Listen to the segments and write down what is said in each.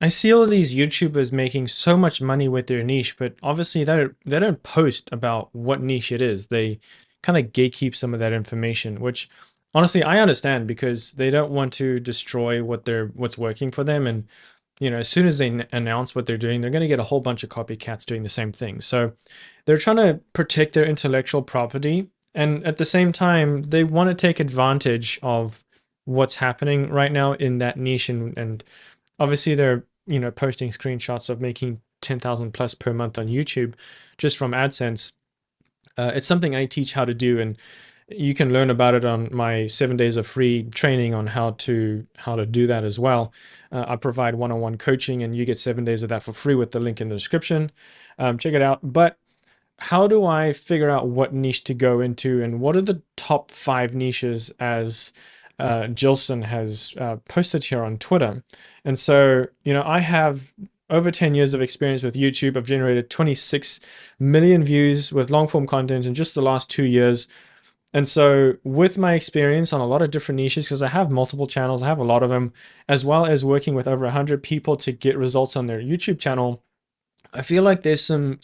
I see all these YouTubers making so much money with their niche, but obviously they don't post about what niche it is. They kind of gatekeep some of that information, which honestly I understand because they don't want to destroy what's working for them. And as soon as they announce what they're doing, they're going to get a whole bunch of copycats doing the same thing. So they're trying to protect their intellectual property, and at the same time, they want to take advantage of what's happening right now in that niche, and obviously they're posting screenshots of making 10,000 plus per month on YouTube just from AdSense. It's something I teach how to do, and you can learn about it on my 7 days of free training on how to do that as well. I provide one-on-one coaching, and you get 7 days of that for free with the link in the description. Check it out. But how do I figure out what niche to go into, and what are the top 5 niches as Jilson has posted here on Twitter? And so, I have over 10 years of experience with YouTube. I've generated 26 million views with long form content in just the last 2 years. And so with my experience on a lot of different niches, because I have multiple channels, I have a lot of them, as well as working with over 100 people to get results on their YouTube channel, I feel like there's some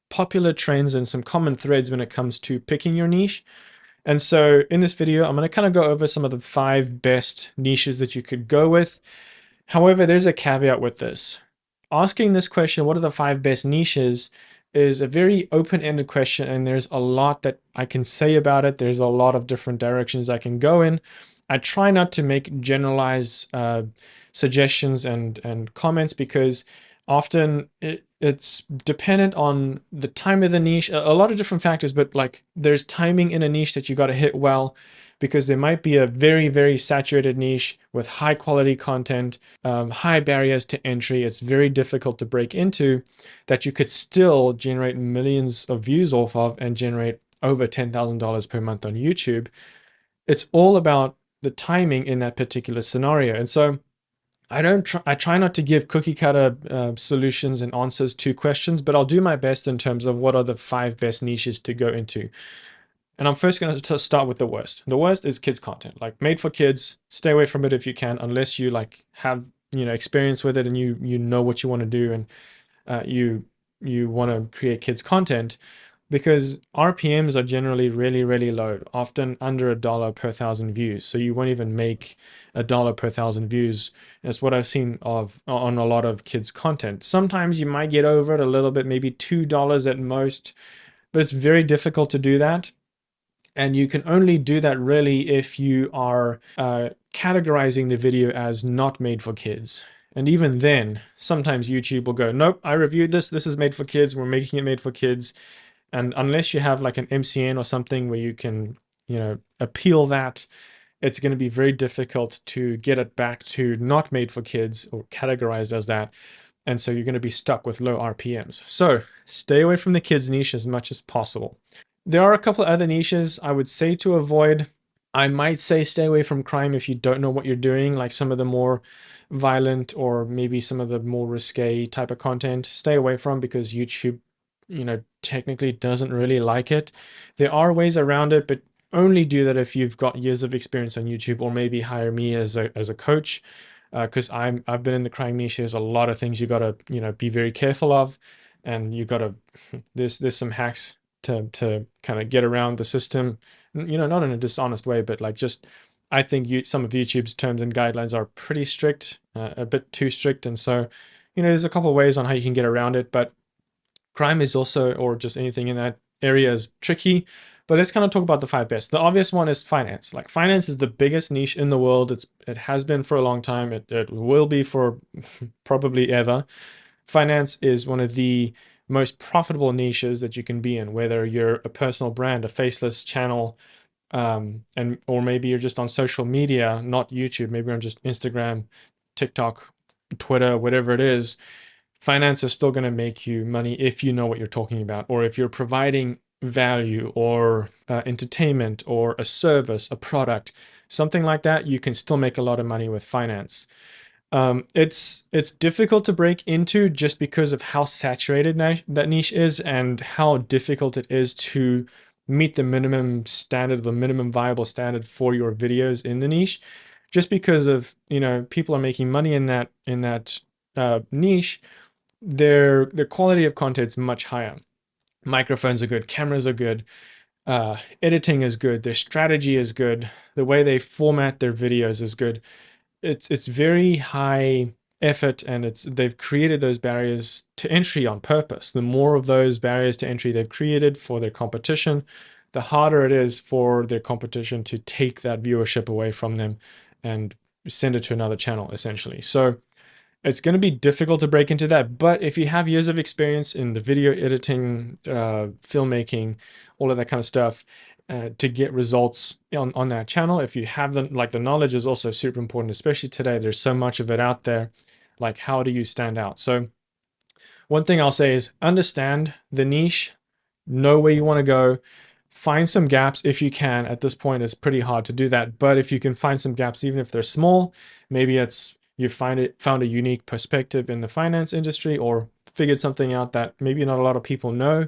popular trends and some common threads when it comes to picking your niche. And so in this video, I'm going to kind of go over some of the 5 best niches that you could go with. However, there's a caveat with this. Asking this question, what are the 5 best niches, is a very open-ended question, and there's a lot that I can say about it. There's a lot of different directions I can go in. I try not to make generalized suggestions and comments, because often it's dependent on the time of the niche, a lot of different factors, but like there's timing in a niche that you got to hit well, because there might be a very, very saturated niche with high quality content, high barriers to entry. It's very difficult to break into, that you could still generate millions of views off of and generate over $10,000 per month on YouTube. It's all about the timing in that particular scenario. And so I try not to give cookie cutter solutions and answers to questions, but I'll do my best in terms of what are the 5 best niches to go into. And I'm first going to start with the worst. The worst is kids content, like made for kids. Stay away from it if you can, unless you like have experience with it and you know what you want to do, and you want to create kids content, because RPMs are generally really, really low, often under $1 per 1,000 views. So you won't even make $1 per 1,000 views. That's what I've seen on a lot of kids content. Sometimes you might get over it a little bit, maybe $2 at most, but it's very difficult to do that. And you can only do that really if you are categorizing the video as not made for kids. And even then, sometimes YouTube will go, nope, I reviewed this. This is made for kids. We're making it made for kids. And unless you have like an MCN or something where you can, appeal that, it's going to be very difficult to get it back to not made for kids or categorized as that. And so you're going to be stuck with low RPMs. So stay away from the kids niche as much as possible. There are a couple of other niches I would say to avoid. I might say stay away from crime if you don't know what you're doing, like some of the more violent or maybe some of the more risque type of content. Stay away from, because YouTube, technically doesn't really like it. There are ways around it, but only do that if you've got years of experience on YouTube, or maybe hire me as a coach, because I've been in the crime niche. There's a lot of things you got to be very careful of, and you got to there's some hacks to kind of get around the system, not in a dishonest way, but like just, I think some of YouTube's terms and guidelines are pretty strict, a bit too strict. And so, there's a couple of ways on how you can get around it, but crime is also, or just anything in that area, is tricky. But let's kind of talk about the 5 best. The obvious one is finance. Like finance is the biggest niche in the world. It has been for a long time. It will be for probably ever. Finance is one of the most profitable niches that you can be in, whether you're a personal brand, a faceless channel, or maybe you're just on social media, not YouTube, maybe on just Instagram, TikTok, Twitter, whatever it is. Finance is still going to make you money if you know what you're talking about, or if you're providing value or entertainment or a service, a product, something like that. You can still make a lot of money with finance. It's difficult to break into just because of how saturated that niche is, and how difficult it is to meet the minimum standard, the minimum viable standard for your videos in the niche, just because of people are making money in that niche, their quality of content's much higher. Microphones are good, cameras are good, editing is good, their strategy is good, the way they format their videos is good. It's very high effort, and they've created those barriers to entry on purpose. The more of those barriers to entry they've created for their competition, the harder it is for their competition to take that viewership away from them and send it to another channel, essentially. So it's going to be difficult to break into that, but if you have years of experience in the video editing, filmmaking, all of that kind of stuff, to get results on that channel, if you have the knowledge is also super important, especially today. There's so much of it out there. Like, how do you stand out? So one thing I'll say is understand the niche, know where you want to go, find some gaps if you can. At this point, it's pretty hard to do that, but if you can find some gaps, even if they're small, maybe it's you found a unique perspective in the finance industry, or figured something out that maybe not a lot of people know,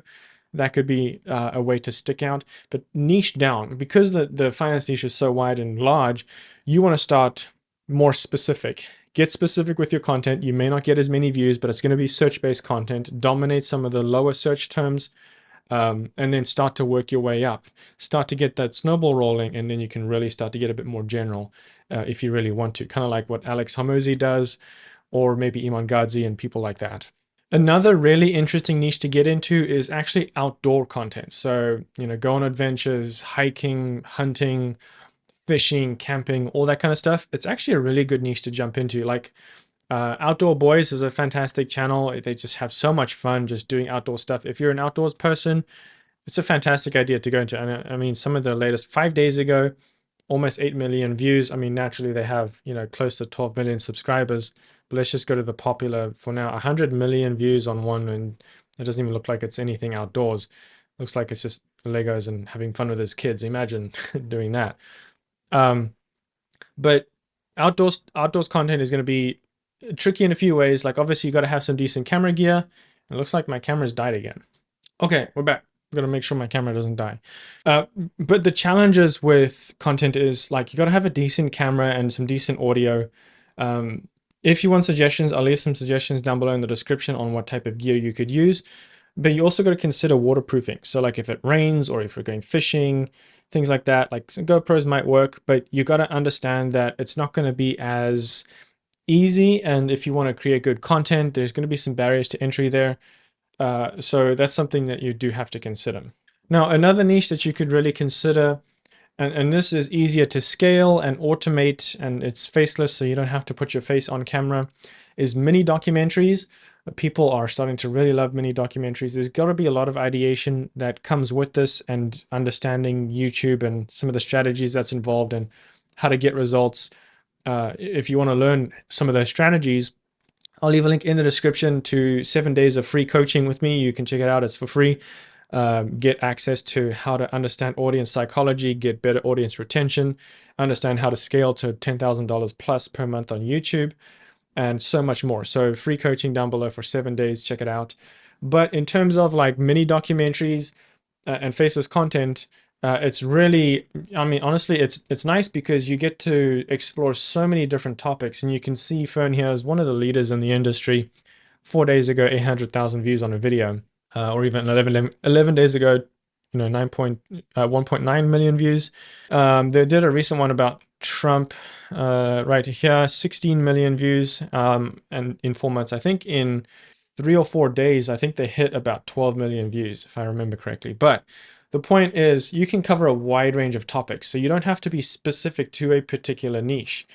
that could be a way to stick out. But niche down, because the finance niche is so wide and large, you want to start more specific. Get specific with your content. You may not get as many views, but it's going to be search-based content. Dominate some of the lower search terms, and then start to work your way up. Start to get that snowball rolling, and then you can really start to get a bit more general if you really want to. Kind of like what Alex Hormozi does, or maybe Iman Gadzhi and people like that. Another really interesting niche to get into is actually outdoor content. So, go on adventures, hiking, hunting, fishing, camping, all that kind of stuff. It's actually a really good niche to jump into. Like, Outdoor Boys is a fantastic channel. They just have so much fun just doing outdoor stuff. If you're an outdoors person, it's a fantastic idea to go into. And I mean, some of the latest, 5 days ago, almost 8 million views. I mean, naturally they have, close to 12 million subscribers, but let's just go to the popular for now. 100 million views on one, and it doesn't even look like it's anything outdoors. Looks like it's just Legos and having fun with his kids. Imagine doing that. But outdoors content is going to be tricky in a few ways. Like, obviously you got to have some decent camera gear. It looks like my camera's died again. Okay, we're back. I'm gonna make sure my camera doesn't die. But the challenges with content is, like, you got to have a decent camera and some decent audio. If you want suggestions, I'll leave some suggestions down below in the description on what type of gear you could use. But you also got to consider waterproofing. So, like, if it rains or if you're going fishing, things like that, like some GoPros might work, but you got to understand that it's not going to be as easy. And if you want to create good content, there's going to be some barriers to entry there. So that's something that you do have to consider. Now, another niche that you could really consider, and this is easier to scale and automate, and it's faceless, so you don't have to put your face on camera, is mini documentaries. People are starting to really love mini documentaries. There's got to be a lot of ideation that comes with this, and understanding YouTube and some of the strategies that's involved and how to get results. If you want to learn some of those strategies, I'll leave a link in the description to 7 days of free coaching with me. You can check it out. It's for free. Get access to how to understand audience psychology, get better audience retention, understand how to scale to $10,000 plus per month on YouTube, and so much more. So free coaching down below for 7 days. Check it out. But in terms of like mini documentaries and faceless content, it's really, I mean, honestly, it's nice because you get to explore so many different topics, and you can see Fern here is one of the leaders in the industry. 4 days ago, 800,000 views on a video, or even 11 days ago, 1.9 million views. They did a recent one about Trump right here, 16 million views, and in 4 months, I think in 3 or 4 days, I think they hit about 12 million views, if I remember correctly. But the point is, you can cover a wide range of topics, so you don't have to be specific to a particular niche,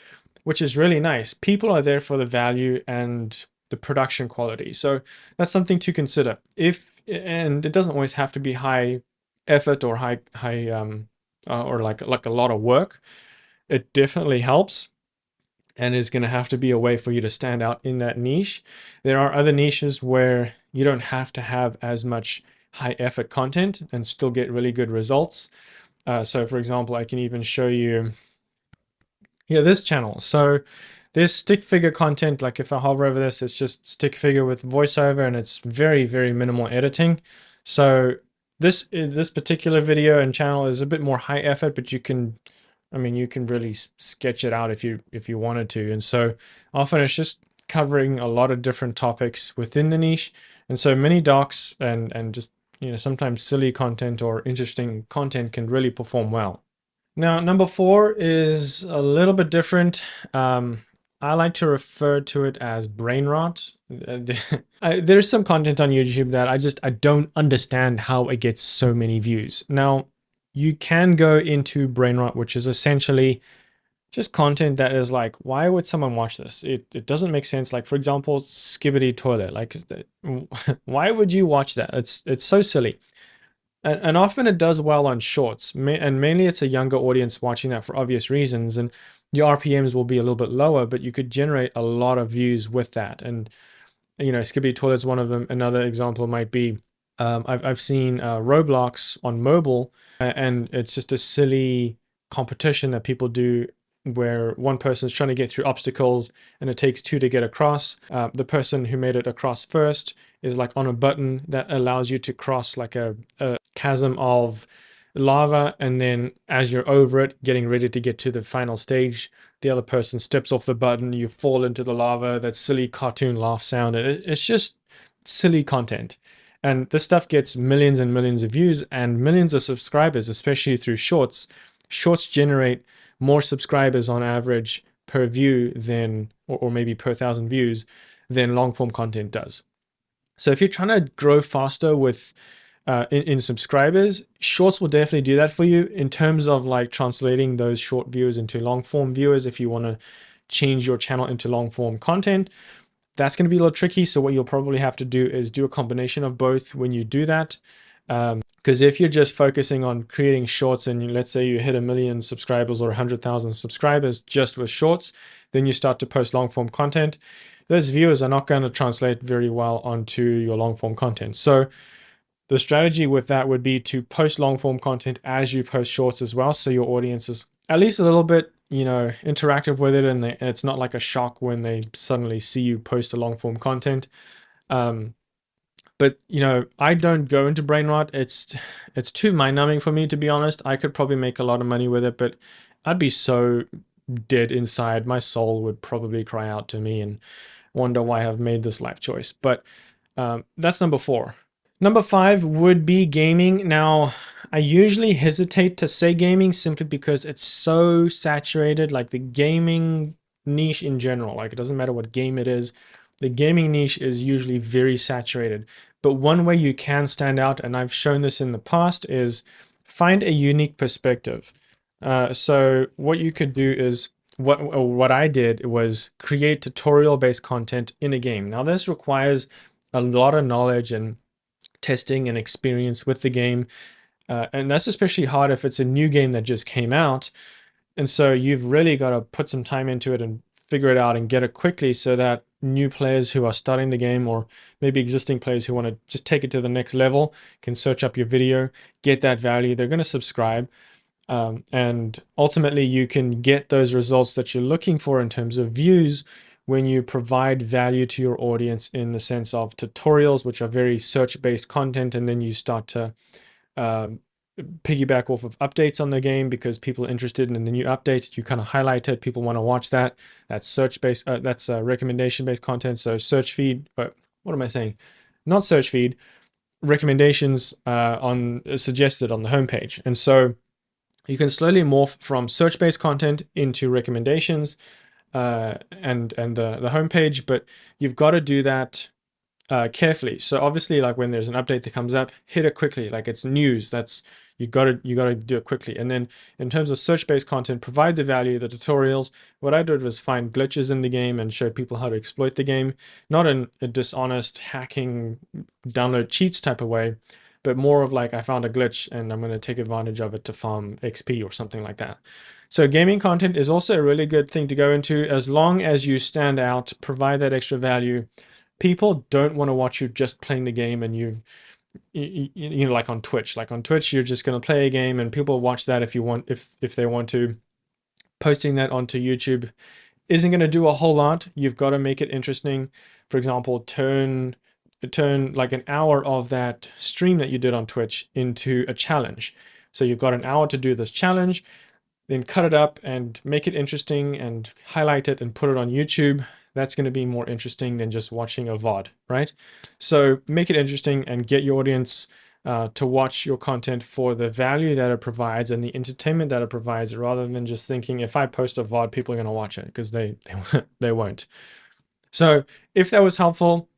which is really nice. People are there for the value and the production quality, so that's something to consider. And it doesn't always have to be high effort or high or like a lot of work. It definitely helps, and is going to have to be a way for you to stand out in that niche. There are other niches where you don't have to have as much high effort content and still get really good results. So for example, I can even show you here this channel. So there's stick figure content. Like, if I hover over this, it's just stick figure with voiceover, and it's very, very minimal editing. So this particular video and channel is a bit more high effort, but you can really sketch it out if you wanted to. And so often it's just covering a lot of different topics within the niche. And so many docs and just, sometimes silly content or interesting content can really perform well. Now, number 4 is a little bit different. I like to refer to it as brain rot. There's some content on YouTube that I don't understand how it gets so many views. Now, you can go into brain rot, which is essentially just content that is like, why would someone watch this? It doesn't make sense. Like, for example, Skibbity Toilet. Like, why would you watch that? It's so silly. And often it does well on shorts, and mainly it's a younger audience watching that for obvious reasons, and your RPMs will be a little bit lower, but you could generate a lot of views with that. And Skibbity Toilet's one of them. Another example might be I've seen Roblox on mobile, and it's just a silly competition that people do where one person's trying to get through obstacles and it takes 2 to get across. The person who made it across first is like on a button that allows you to cross like a chasm of lava, and then as you're over it, getting ready to get to the final stage, the other person steps off the button, you fall into the lava. That silly cartoon laugh sound. It's just silly content. And this stuff gets millions and millions of views and millions of subscribers, especially through shorts. Shorts generate more subscribers on average per view than, or maybe per 1,000 views, than long form content does. So if you're trying to grow faster with in subscribers, shorts will definitely do that for you in terms of like translating those short viewers into long form viewers. If you want to change your channel into long form content, that's going to be a little tricky. So what you'll probably have to do is do a combination of both when you do that. Because if you're just focusing on creating shorts and let's say you hit 1 million subscribers or 100,000 subscribers just with shorts, then you start to post long form content, those viewers are not going to translate very well onto your long form content. So the strategy with that would be to post long form content as you post shorts as well. So your audience is at least a little bit, interactive with it, and it's not like a shock when they suddenly see you post a long form content. But I don't go into brain rot. It's too mind numbing for me, to be honest. I could probably make a lot of money with it, but I'd be so dead inside. My soul would probably cry out to me and wonder why I've made this life choice. But that's number 4. Number 5 would be gaming. Now, I usually hesitate to say gaming simply because it's so saturated. Like the gaming niche in general, like it doesn't matter what game it is, the gaming niche is usually very saturated. But one way you can stand out, and I've shown this in the past, is find a unique perspective. So what you could do is, what I did was create tutorial-based content in a game. Now this requires a lot of knowledge and testing and experience with the game. And that's especially hard if it's a new game that just came out. And so you've really got to put some time into it and figure it out and get it quickly so that new players who are starting the game, or maybe existing players who want to just take it to the next level, can search up your video, get that value. They're going to subscribe. And ultimately you can get those results that you're looking for in terms of views when you provide value to your audience in the sense of tutorials, which are very search-based content, and then you start to piggyback off of updates on the game because people are interested in the new updates. You kind of highlight it, people want to watch that. That's search-based, that's recommendation-based content. So search feed, what am I saying? Not search feed, recommendations suggested on the homepage. And so you can slowly morph from search-based content into recommendations and the homepage, but you've got to do that carefully. So obviously, like when there's an update that comes up, hit it quickly. Like it's news. That's you got to do it quickly. And then in terms of search-based content, provide the value, the tutorials. What I did was find glitches in the game and show people how to exploit the game, not in a dishonest hacking download cheats type of way, but more of like I found a glitch and I'm going to take advantage of it to farm XP or something like that. So gaming content is also a really good thing to go into as long as you stand out, provide that extra value. People don't want to watch you just playing the game and like on Twitch. Like on Twitch, you're just going to play a game and people watch that if they want to. Posting that onto YouTube isn't going to do a whole lot. You've got to make it interesting. For example, turn like an hour of that stream that you did on Twitch into a challenge. So you've got an hour to do this challenge, then cut it up and make it interesting and highlight it and put it on YouTube. that's going to be more interesting than just watching a VOD, right? So make it interesting and get your audience to watch your content for the value that it provides and the entertainment that it provides, rather than just thinking, if I post a VOD, people are going to watch it, because they won't. So if that was helpful,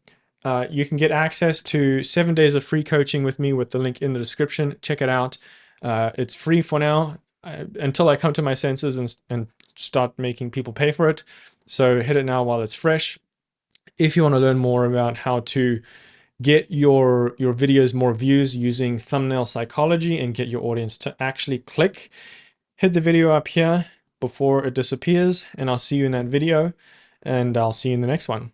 you can get access to 7 days of free coaching with me with the link in the description. Check it out. It's free for now until I come to my senses and start making people pay for it. So hit it now while it's fresh. If you want to learn more about how to get your videos more views using thumbnail psychology and get your audience to actually click, hit the video up here before it disappears, and I'll see you in that video, and I'll see you in the next one.